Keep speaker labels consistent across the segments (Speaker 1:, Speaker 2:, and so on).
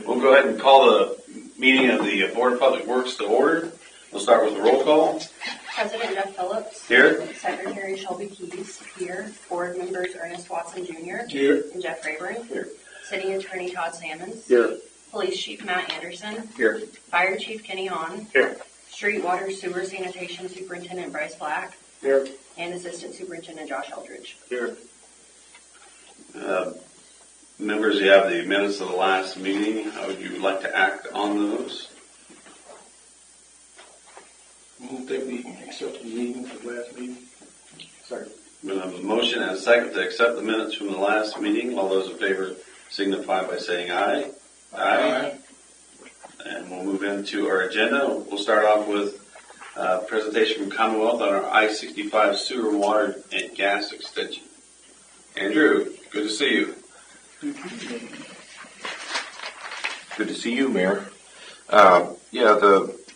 Speaker 1: We'll go ahead and call the meeting of the Board of Public Works to order. We'll start with the roll call.
Speaker 2: President Jeff Phillips.
Speaker 1: Here.
Speaker 2: Secretary Shelby Keys. Here. Board members Ernest Watson Jr.
Speaker 1: Here.
Speaker 2: And Jeff Rayburn.
Speaker 1: Here.
Speaker 2: City Attorney Todd Sammons.
Speaker 1: Here.
Speaker 2: Police Chief Matt Anderson.
Speaker 1: Here.
Speaker 2: Fire Chief Kenny Hahn.
Speaker 1: Here.
Speaker 2: Street Water Sewer Sanitation Superintendent Bryce Black.
Speaker 1: Here.
Speaker 2: And Assistant Superintendent Josh Eldridge.
Speaker 1: Here. Members, you have the minutes of the last meeting. How would you like to act on those?
Speaker 3: Move that we accept the meeting for the last meeting. Second.
Speaker 1: We have a motion and a second to accept the minutes from the last meeting. All those in favor signify by saying aye. Aye. And we'll move into our agenda. We'll start off with a presentation from Commonwealth on our I-65 sewer, water, and gas extension. Andrew, good to see you.
Speaker 4: Good to see you, Mayor.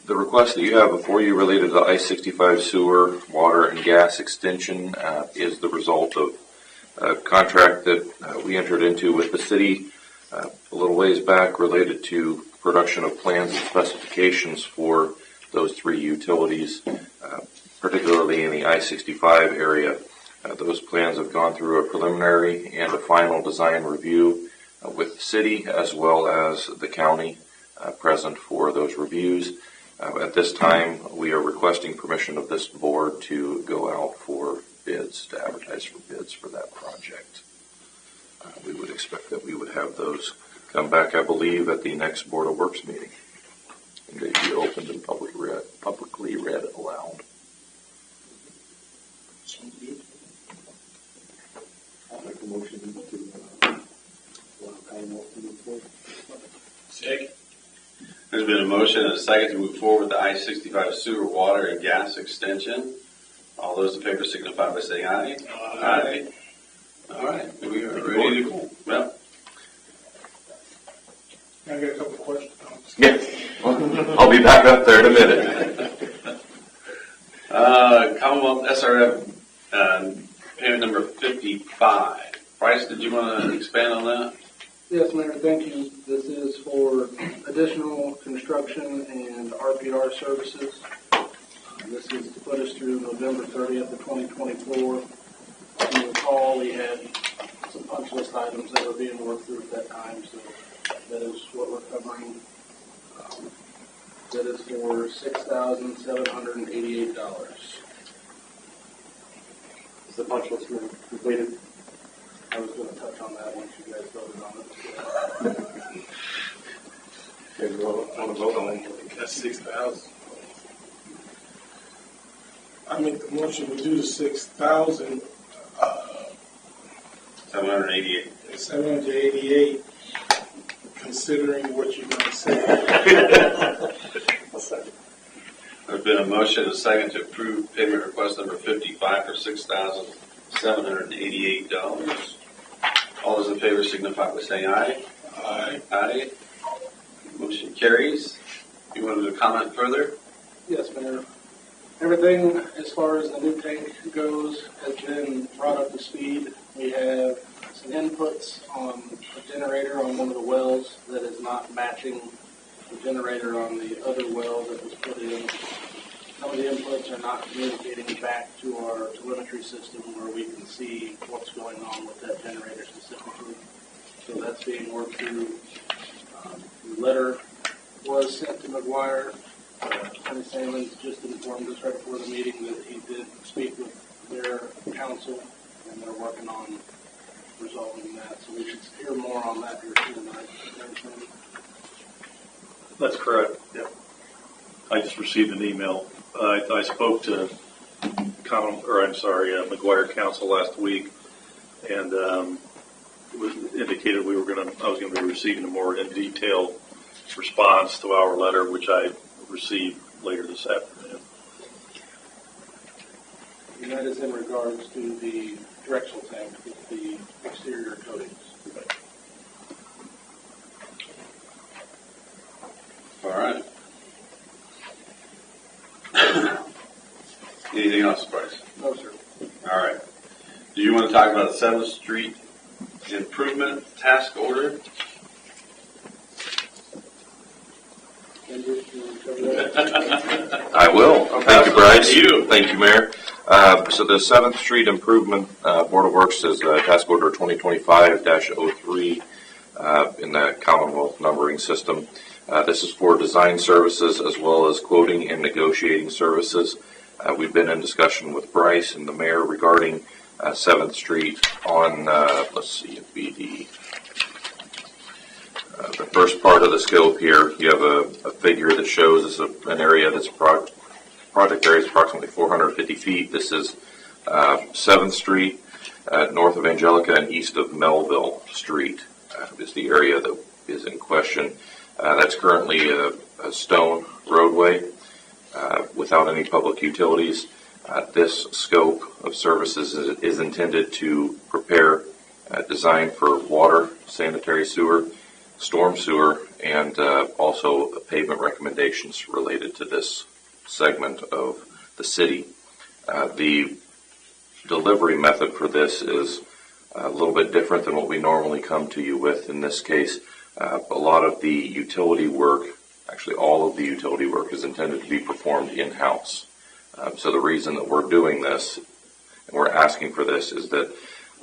Speaker 4: The request that you have before you related to the I-65 sewer, water, and gas extension is the result of a contract that we entered into with the city a little ways back related to production of plans and specifications for those three utilities, particularly in the I-65 area. Those plans have gone through a preliminary and a final design review with the city as well as the county present for those reviews. At this time, we are requesting permission of this board to go out for bids, to advertise for bids for that project. We would expect that we would have those come back, I believe, at the next Board of Works meeting. And they'd be opened and publicly read aloud.
Speaker 3: I'll make a motion to allow Commonwealth to move forward.
Speaker 1: Second. There's been a motion and a second to move forward with the I-65 sewer, water, and gas extension. All those in favor signify by saying aye. Aye. All right, we are ready to go. Well,
Speaker 3: I got a couple of questions.
Speaker 4: Yeah, I'll be back up there in a minute.
Speaker 1: Commonwealth SRF payment number 55. Bryce, did you want to expand on that?
Speaker 5: Yes, Mayor, thank you. This is for additional construction and RPR services. This is to put us through November 30th of 2024. If you recall, we had some punch list items that were being worked through at that time, so that is what we're covering. That is for $6,788.
Speaker 3: Is the punch list completed?
Speaker 5: I was going to touch on that once you guys voted on it.
Speaker 3: Okay, we want to vote on it. That's 6,000. I make the motion to do the 6,000.
Speaker 1: 788.
Speaker 3: 788, considering what you're going to say.
Speaker 1: There's been a motion and a second to approve payment request number 55 for $6,788. All those in favor signify by saying aye.
Speaker 3: Aye.
Speaker 1: Aye. Motion carries. You wanted to comment further?
Speaker 5: Yes, Mayor. Everything as far as the new tank goes has been brought up to speed. We have some inputs on a generator on one of the wells that is not matching the generator on the other well that was put in. Some of the inputs are not communicating back to our telemetry system where we can see what's going on with that generator specifically. So that's being worked through. The letter was sent to McGuire. Attorney Sammons just informed us right before the meeting that he did speak with their counsel, and they're working on resolving that. So we should hear more on that here tonight.
Speaker 6: That's correct. Yep. I just received an email. I spoke to McGuire Council last week, and it was indicated I was going to be receiving a more in-detail response to our letter, which I received later this afternoon.
Speaker 5: And that is in regards to the directional tank with the exterior coatings.
Speaker 1: All right. Anything else, Bryce?
Speaker 5: No, sir.
Speaker 1: All right. Do you want to talk about the 7th Street improvement task order?
Speaker 5: cover that?
Speaker 4: I will. Thank you, Bryce.
Speaker 1: Thank you.
Speaker 4: Thank you, Mayor. So the 7th Street Improvement Board of Works is task order 2025-03 in the Commonwealth numbering system. This is for design services as well as quoting and negotiating services. We've been in discussion with Bryce and the mayor regarding 7th Street on, let's see, it'd be the first part of the scope here. You have a figure that shows an area that's project area is approximately 450 feet. This is 7th Street, north of Angelica and east of Melville Street is the area that is in question. That's currently a stone roadway without any public utilities. This scope of services is intended to prepare design for water, sanitary sewer, storm sewer, and also pavement recommendations related to this segment of the city. The delivery method for this is a little bit different than what we normally come to you with. In this case, a lot of the utility work, actually all of the utility work, is intended to be performed in-house. So the reason that we're doing this and we're asking for this is that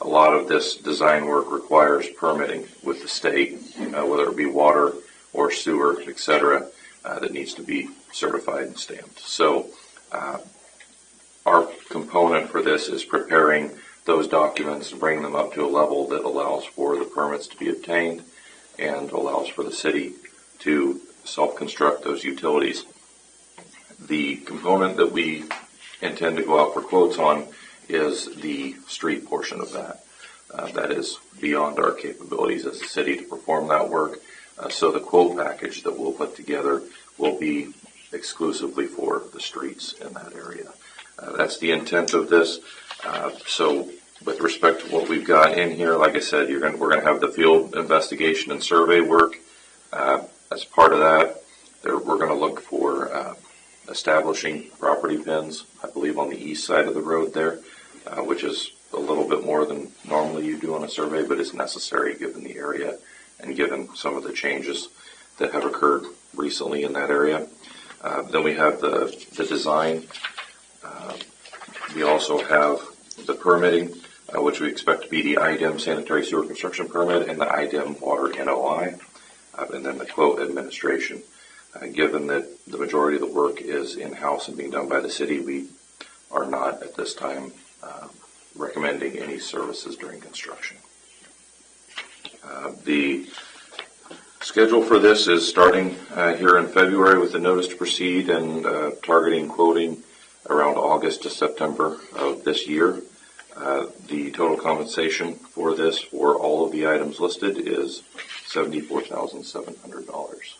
Speaker 4: a lot of this design work requires permitting with the state, whether it be water or sewer, etc., that needs to be certified and stamped. So our component for this is preparing those documents and bringing them up to a level that allows for the permits to be obtained and allows for the city to self-construct those utilities. The component that we intend to go out for quotes on is the street portion of that. That is beyond our capabilities as a city to perform that work. So the quote package that we'll put together will be exclusively for the streets in that area. That's the intent of this. So with respect to what we've got in here, like I said, we're going to have the field investigation and survey work. As part of that, we're going to look for establishing property pins, I believe on the east side of the road there, which is a little bit more than normally you do on a survey, but is necessary given the area and given some of the changes that have occurred recently in that area. Then we have the design. We also have the permitting, which we expect to be the IDEM sanitary sewer construction permit and the IDEM water NOI, and then the quote administration. Given that the majority of the work is in-house and being done by the city, we are not at this time recommending any services during construction. The schedule for this is starting here in February with the notice to proceed and targeting quoting around August to September of this year. The total compensation for this for all of the items listed is $74,700.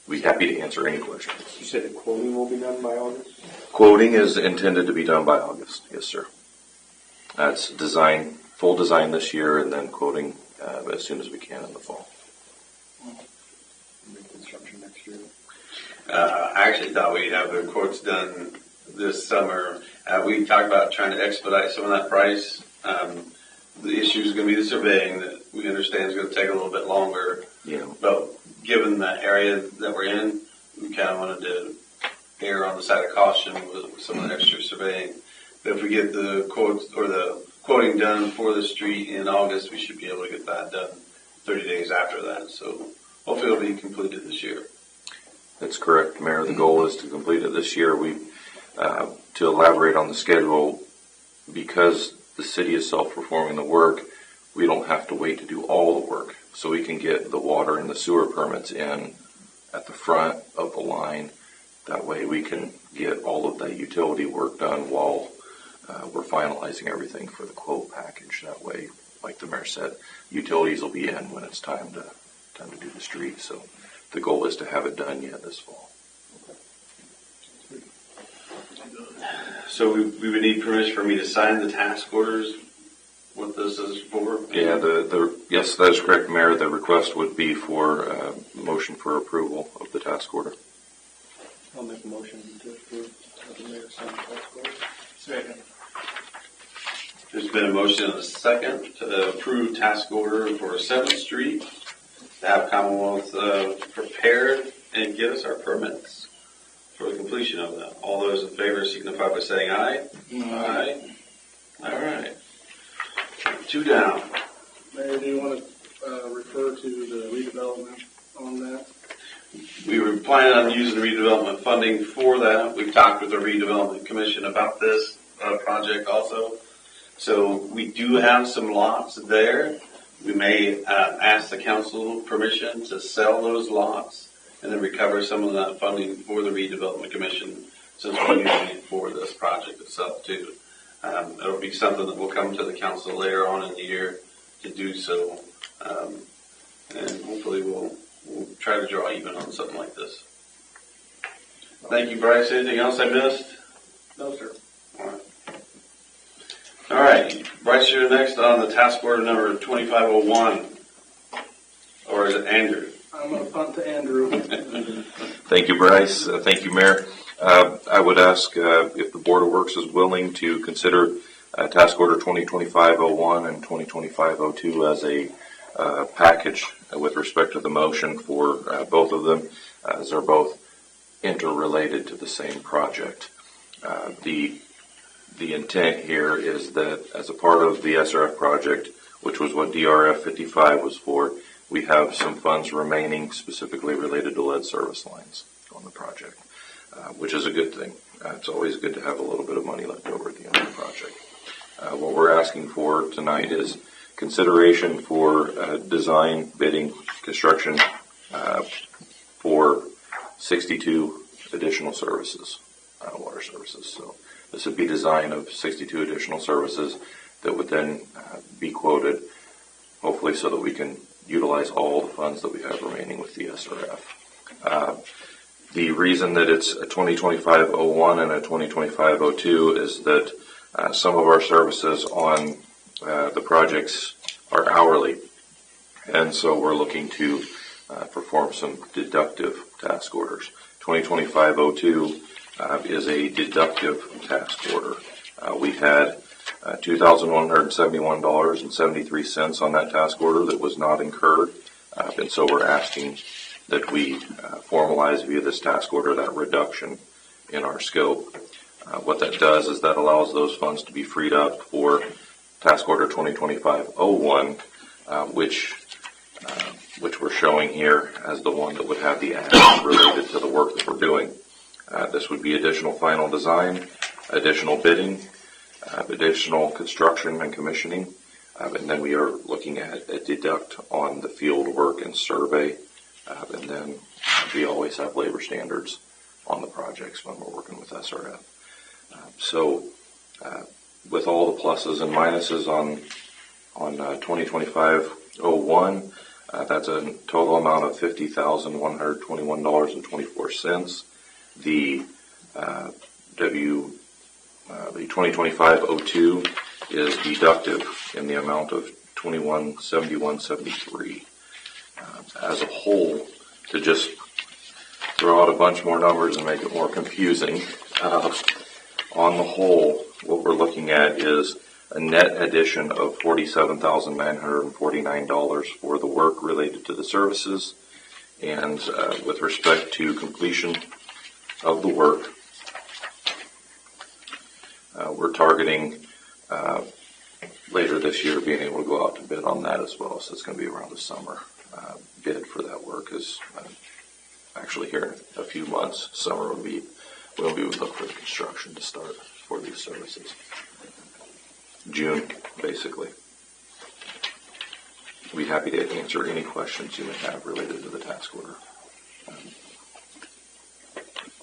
Speaker 4: We'd be happy to answer any questions.
Speaker 3: You said the quoting will be done by August?
Speaker 4: Quoting is intended to be done by August, yes, sir. That's full design this year, and then quoting as soon as we can in the fall.
Speaker 3: Construction next year.
Speaker 1: I actually thought we'd have the quotes done this summer. We talked about trying to expedite some of that price. The issue is going to be the surveying that we understand is going to take a little bit longer.
Speaker 4: Yeah.
Speaker 1: But given the area that we're in, we kind of wanted to err on the side of caution with some of the extra surveying. But if we get the quotes or the quoting done for the street in August, we should be able to get that done 30 days after that. So hopefully it'll be completed this year.
Speaker 4: That's correct, Mayor. The goal is to complete it this year. To elaborate on the schedule, because the city is self-performing the work, we don't have to wait to do all the work. So we can get the water and the sewer permits in at the front of the line. That way we can get all of that utility work done while we're finalizing everything for the quote package. That way, like the mayor said, utilities will be in when it's time to do the street. So the goal is to have it done yet this fall.
Speaker 1: So we would need permission for me to sign the task orders, what this is for?
Speaker 4: Yeah, yes, that is correct, Mayor. The request would be for a motion for approval of the task order.
Speaker 3: I'll make a motion to approve the mayor sign the task order.
Speaker 5: Second.
Speaker 1: There's been a motion and a second to approve task order for 7th Street to have Commonwealth prepared and get us our permits for the completion of that. All those in favor signify by saying aye. Aye. All right. 2 down.
Speaker 5: Mayor, do you want to refer to the redevelopment on that?
Speaker 1: We were planning on using redevelopment funding for that. We've talked with the redevelopment commission about this project also. So we do have some lots there. We may ask the council permission to sell those lots and then recover some of that funding for the redevelopment commission, since we're using it for this project itself too. It'll be something that will come to the council later on in the year to do so. And hopefully we'll try to draw even on something like this. Thank you, Bryce. Anything else I missed?
Speaker 5: No, sir.
Speaker 1: All right. Bryce, you're next on the task order number 2501. Or is it Andrew?
Speaker 5: I'm going to punt to Andrew.
Speaker 4: Thank you, Bryce. Thank you, Mayor. I would ask if the Board of Works is willing to consider task order 2025-01 and 2025-02 as a package with respect to the motion for both of them, as they're both interrelated to the same project. The intent here is that as a part of the SRF project, which was what DRF 55 was for, we have some funds remaining specifically related to lead service lines on the project, which is a good thing. It's always good to have a little bit of money left over at the end of the project. What we're asking for tonight is consideration for design, bidding, construction for 62 additional services, water services. So this would be design of 62 additional services that would then be quoted, hopefully so that we can utilize all the funds that we have remaining with the SRF. The reason that it's a 2025-01 and a 2025-02 is that some of our services on the projects are hourly, and so we're looking to perform some deductive task orders. 2025-02 is a deductive task order. We had $2,171.73 on that task order that was not incurred, and so we're asking that we formalize via this task order that reduction in our scope. What that does is that allows those funds to be freed up for task order 2025-01, which we're showing here as the one that would have the action related to the work that we're doing. This would be additional final design, additional bidding, additional construction and commissioning, and then we are looking at a deduct on the field work and survey, and then we always have labor standards on the projects when we're working with SRF. So with all the pluses and minuses on 2025-01, that's a total amount of $50,121.24. The 2025-02 is deductive in the amount of $2171.73. As a whole, to just throw out a bunch more numbers and make it more confusing, on the whole, what we're looking at is a net addition of $47,949 for the work related to the services, and with respect to completion of the work, we're targeting later this year being able to go out to bid on that as well. So it's going to be around the summer bid for that work. Is actually here in a few months. Summer will be when we would look for the construction to start for these services. June, basically. I'll be happy to answer any questions you may have related to the task order.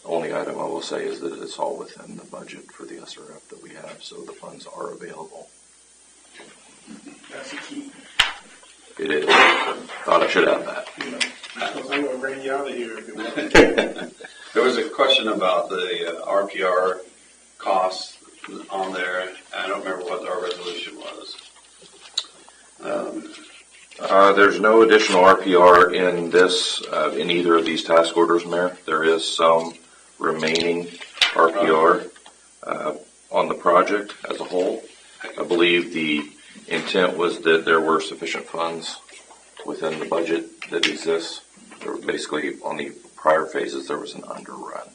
Speaker 4: Only item I will say is that it's all within the budget for the SRF that we have, so the funds are available.
Speaker 3: That's the key.
Speaker 4: It is. Thought I should have that.
Speaker 3: I'm going to bring you out of here if you want.
Speaker 1: There was a question about the RPR costs on there. I don't remember what our resolution was.
Speaker 4: There's no additional RPR in this, in either of these task orders, Mayor. There is some remaining RPR on the project as a whole. I believe the intent was that there were sufficient funds within the budget that exists. They were basically on the prior phases, there was an underrun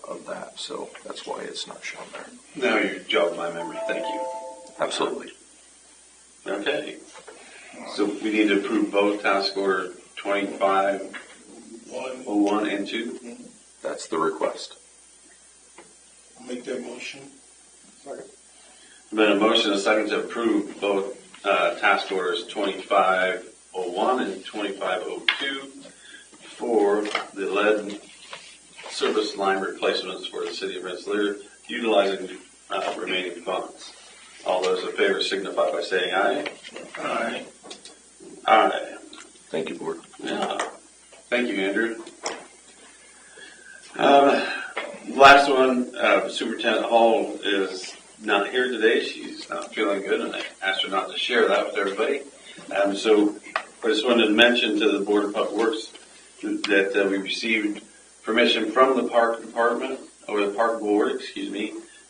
Speaker 4: of that, so that's why it's not shown there.
Speaker 1: Now you jogged my memory. Thank you.
Speaker 4: Absolutely.
Speaker 1: Okay. So we need to approve both task order 2501 and 2.
Speaker 4: That's the request.
Speaker 3: I'll make that motion. Second.
Speaker 1: Been a motion and a second to approve both task orders 2501 and 2502 for the lead service line replacements for the city of Rensselaer, utilizing remaining funds. All those in favor signify by saying aye.
Speaker 3: Aye.
Speaker 1: Aye.
Speaker 4: Thank you, Board.
Speaker 1: Yeah. Thank you, Andrew. Last one, Superintendent Hall is not here today. She's not feeling good, and I asked her not to share that with everybody. So I just wanted to mention to the Board of Public Works that we received permission from the Park Department, or the Park Board,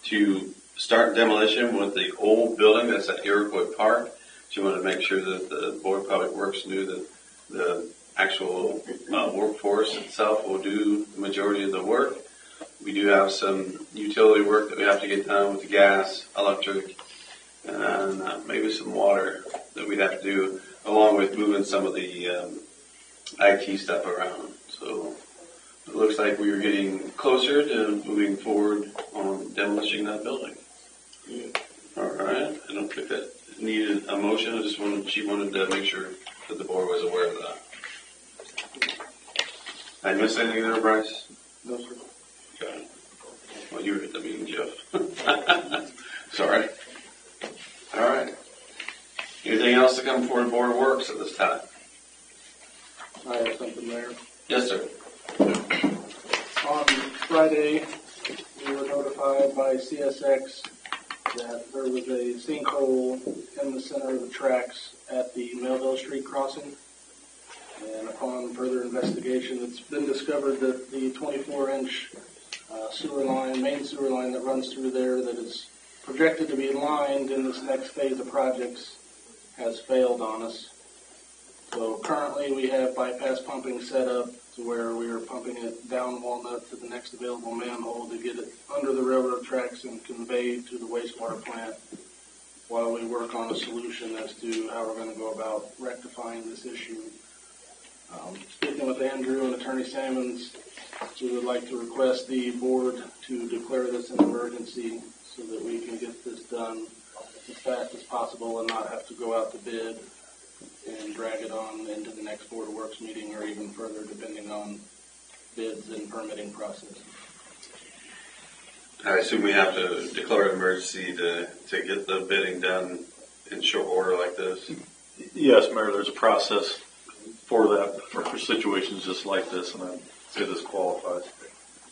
Speaker 1: to start demolition with the old building that's at Iroquois Park. She wanted to make sure that the Board of Public Works knew that the actual workforce itself will do the majority of the work. We do have some utility work that we have to get done with the gas, electric, and maybe some water that we'd have to do, along with moving some of the IT stuff around. So it looks like we are getting closer to moving forward on demolishing that building.
Speaker 3: Yeah.
Speaker 1: All right. I don't think that needed a motion. She wanted to make sure that the board was aware of that. I missed anything there, Bryce?
Speaker 5: No, sir.
Speaker 1: Okay. Well, you were at the meeting, Jeff. Sorry. All right. Anything else to come before the Board of Works at this time?
Speaker 5: I have something there.
Speaker 1: Yes, sir.
Speaker 5: On Friday, we were notified by CSX that there was a sinkhole in the center of the tracks at the Melville Street crossing. And upon further investigation, it's been discovered that the 24-inch main sewer line that runs through there that is projected to be lined in this next phase of projects has failed on us. So currently we have bypass pumping set up to where we are pumping it down Walnut to the next available manhole to get it under the railroad tracks and conveyed to the wastewater plant while we work on a solution as to how we're going to go about rectifying this issue. Speaking with Andrew and Attorney Sammons, we would like to request the board to declare this an emergency so that we can get this done as fast as possible and not have to go out to bid and drag it on into the next Board of Works meeting or even further depending on bids and permitting process.
Speaker 1: I assume we have to declare an emergency to get the bidding done in short order like this.
Speaker 6: Yes, Mayor, there's a process for that, for situations just like this, and I'd say this qualifies.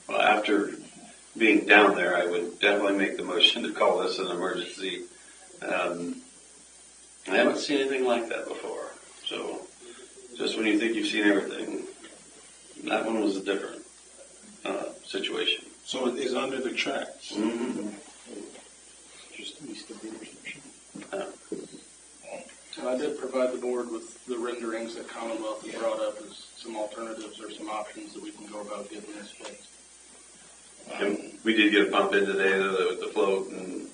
Speaker 1: Well, after being down there, I would definitely make the motion to call this an emergency. I haven't seen anything like that before. So just when you think you've seen everything, that one was a different situation.
Speaker 3: So it is under the tracks.
Speaker 1: Mm-hmm.
Speaker 3: Just east of the intersection.
Speaker 5: And I did provide the board with the renderings that Commonwealth has brought up as some alternatives or some options that we can go about getting this fixed.
Speaker 1: And we did get a pump in today with the float. And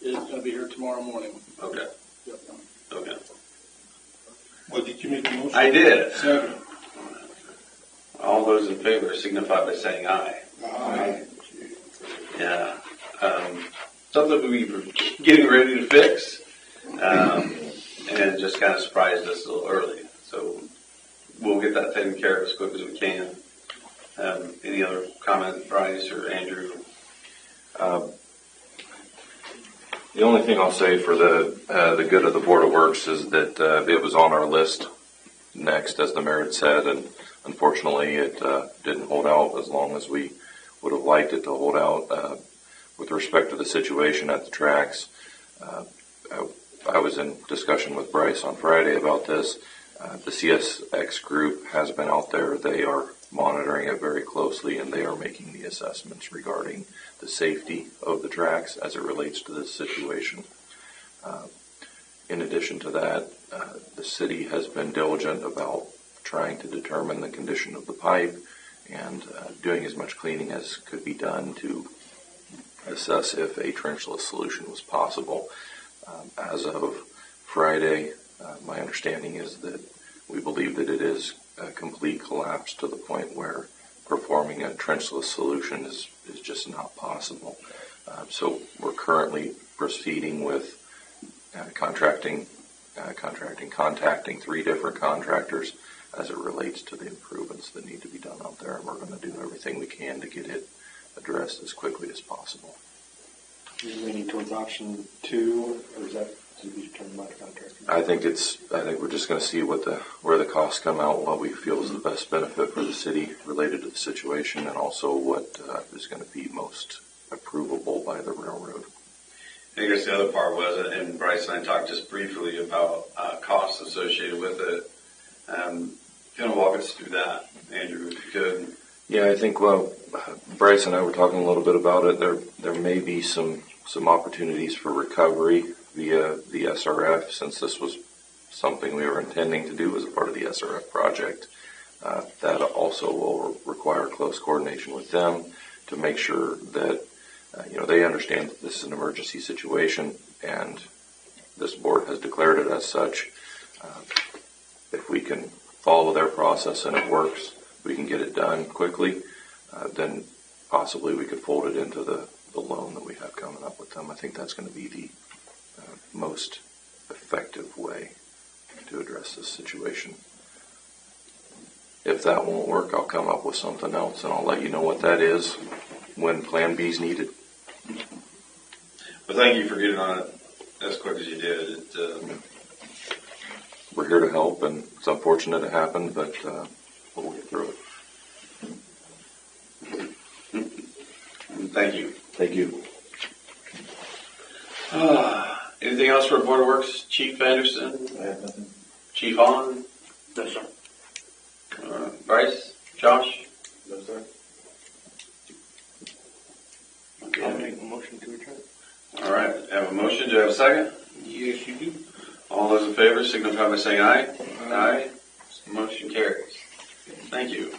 Speaker 5: It's going to be here tomorrow morning.
Speaker 1: okay.
Speaker 5: Yep.
Speaker 1: Okay.
Speaker 3: Well, did you make the motion?
Speaker 1: I did.
Speaker 3: Second.
Speaker 1: All those in favor signify by saying aye.
Speaker 3: Aye.
Speaker 1: Yeah. Something we were getting ready to fix, and just kind of surprised us a little early. So we'll get that taken care of as quick as we can. Any other comments, Bryce or Andrew?
Speaker 4: The only thing I'll say for the good of the Board of Works is that it was on our list next, as the mayor had said, and unfortunately it didn't hold out as long as we would have liked it to hold out. With respect to the situation at the tracks, I was in discussion with Bryce on Friday about this. The CSX group has been out there. They are monitoring it very closely, and they are making the assessments regarding the safety of the tracks as it relates to this situation. In addition to that, the city has been diligent about trying to determine the condition of the pipe and doing as much cleaning as could be done to assess if a trenchless solution was possible. As of Friday, my understanding is that we believe that it is a complete collapse to the point where performing a trenchless solution is just not possible. So we're currently proceeding with contacting 3 different contractors as it relates to the improvements that need to be done out there, and we're going to do everything we can to get it addressed as quickly as possible.
Speaker 3: You're leaning towards option 2, or is that to be determined by the contractor?
Speaker 4: I think we're just going to see where the costs come out, what we feel is the best benefit for the city related to the situation, and also what is going to be most approvable by the railroad.
Speaker 1: I guess the other part was, and Bryce and I talked just briefly about costs associated with it. Kind of walk us through that, Andrew, if you could.
Speaker 4: Yeah, I think, well, Bryce and I were talking a little bit about it. There may be some opportunities for recovery via the SRF, since this was something we were intending to do as a part of the SRF project. That also will require close coordination with them to make sure that they understand that this is an emergency situation, and this board has declared it as such. If we can follow their process and it works, we can get it done quickly, then possibly we could fold it into the loan that we have coming up with them. I think that's going to be the most effective way to address this situation. If that won't work, I'll come up with something else, and I'll let you know what that is when Plan B is needed.
Speaker 1: Well, thank you for getting on it as quick as you did.
Speaker 4: We're here to help, and it's unfortunate it happened, but we'll get through it.
Speaker 1: Thank you.
Speaker 4: Thank you.
Speaker 1: Anything else for Board of Works, Chief Anderson?
Speaker 3: I have nothing.
Speaker 1: Chief Holland?
Speaker 3: No, sir.
Speaker 1: Bryce? Josh?
Speaker 3: No, sir.
Speaker 1: Okay.
Speaker 3: I'll make a motion to adjourn.
Speaker 1: All right. I have a motion. Do I have a second?
Speaker 3: Yes, you do.
Speaker 1: All those in favor signify by saying aye. Aye. Motion carries. Thank you.